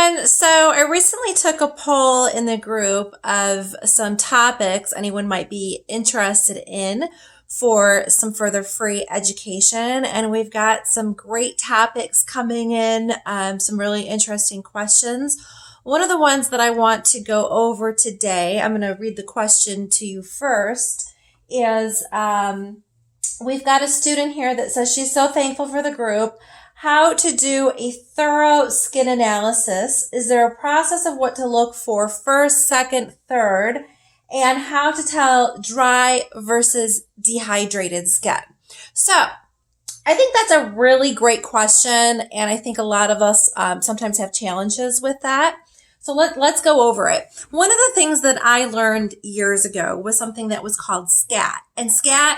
everyone. So I recently took a poll in the group of some topics anyone might be interested in for some further free education. And we've got some great topics coming in, some really interesting questions. One of the ones that I want to go over today, I'm going to read the question to you first, is we've got a student here that says she's so thankful for the group. How to do a thorough skin analysis. Is there a process of what to look for first, second, third, and how to tell dry versus dehydrated skin? So I think that's a really great question, and I think a lot of us sometimes have challenges with that. So let's go over it. One of the things that I learned years ago was something that was called SCAT. And SCAT,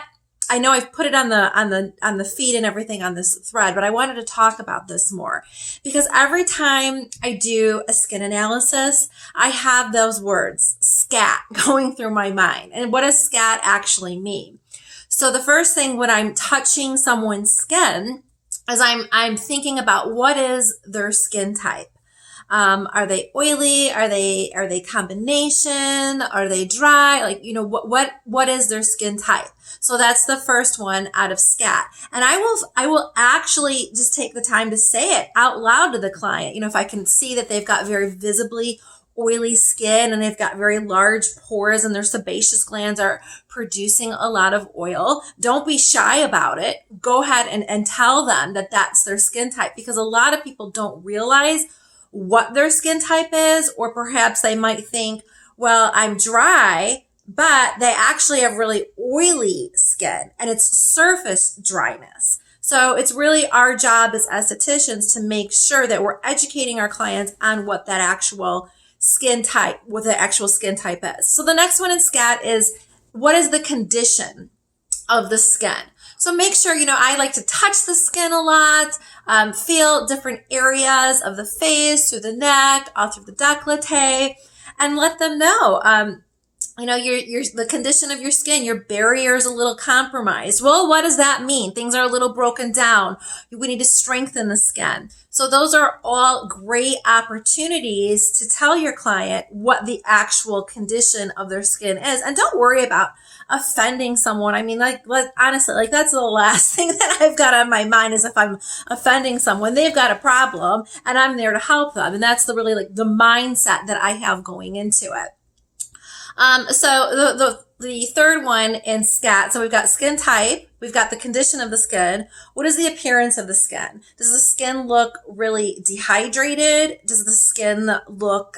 I know I've put it on the feed and everything on this thread, but I wanted to talk about this more because every time I do a skin analysis, I have those words, SCAT, going through my mind. And what does SCAT actually mean? So the first thing when I'm touching someone's skin is I'm thinking about what is their skin type. Are they oily? Are they combination? Are they dry? Like, what is their skin type? So that's the first one out of SCAT. And I will actually just take the time to say it out loud to the client. If I can see that they've got very visibly oily skin and they've got very large pores and their sebaceous glands are producing a lot of oil, don't be shy about it. Go ahead and tell them that that's their skin type, because a lot of people don't realize what their skin type is, or perhaps they might think, well, I'm dry, but they actually have really oily skin and it's surface dryness. So it's really our job as estheticians to make sure that we're educating our clients on what the actual skin type is. So the next one in SCAT is, what is the condition of the skin? So make sure, I like to touch the skin a lot, feel different areas of the face, through the neck, all through the décolleté, and let them know, the condition of your skin, your barrier is a little compromised. Well, what does that mean? Things are a little broken down. We need to strengthen the skin. So those are all great opportunities to tell your client what the actual condition of their skin is. And don't worry about offending someone. I mean, honestly, that's the last thing that I've got on my mind is if I'm offending someone, they've got a problem and I'm there to help them. And that's the mindset that I have going into it. So the third one in SCAT, so we've got skin type, we've got the condition of the skin. What is the appearance of the skin? Does the skin look really dehydrated? Does the skin look,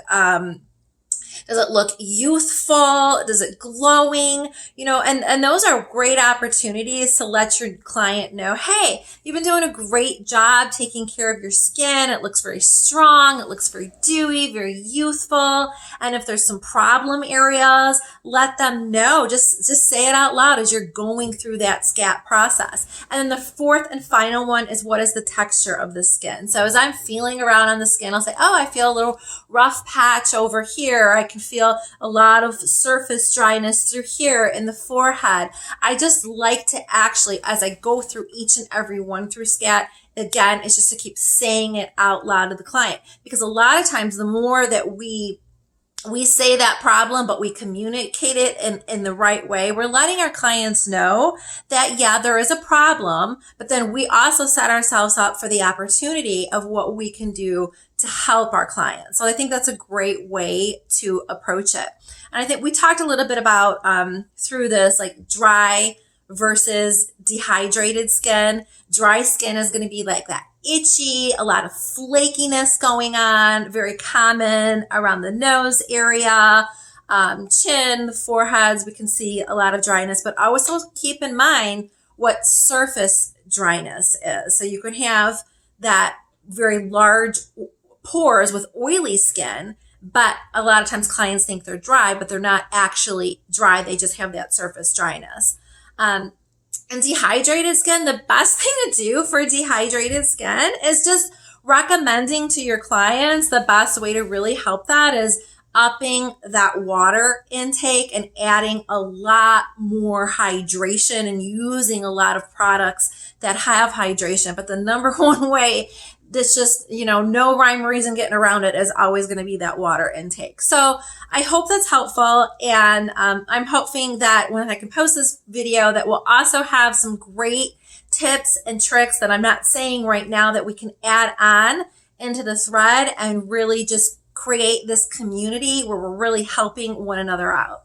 does it look youthful? Does it glowing? And those are great opportunities to let your client know, hey, you've been doing a great job taking care of your skin. It looks very strong. It looks very dewy, very youthful. And if there's some problem areas, let them know. Just say it out loud as you're going through that SCAT process. And then the fourth and final one is, what is the texture of the skin? So as I'm feeling around on the skin, I'll say, oh, I feel a little rough patch over here. I can feel a lot of surface dryness through here in the forehead. I just like to actually, as I go through each and every one through SCAT, again, it's just to keep saying it out loud to the client, because a lot of times the more that we say that problem, but we communicate it in the right way, we're letting our clients know that, yeah, there is a problem, but then we also set ourselves up for the opportunity of what we can do to help our clients. So I think that's a great way to approach it. And I think we talked a little bit about through this, dry versus dehydrated skin. Dry skin is going to be like that itchy, a lot of flakiness going on, very common around the nose area, chin, the foreheads. We can see a lot of dryness, but also keep in mind what surface dryness is. So you can have that very large pores with oily skin, but a lot of times clients think they're dry, but they're not actually dry. They just have that surface dryness. And dehydrated skin, the best thing to do for dehydrated skin is just recommending to your clients the best way to really help that is upping that water intake and adding a lot more hydration and using a lot of products that have hydration. But the number one way it's just, no rhyme or reason getting around it, is always going to be that water intake. So I hope that's helpful. And I'm hoping that when I can post this video, that we'll also have some great tips and tricks that I'm not saying right now that we can add on into the thread and really just create this community where we're really helping one another out.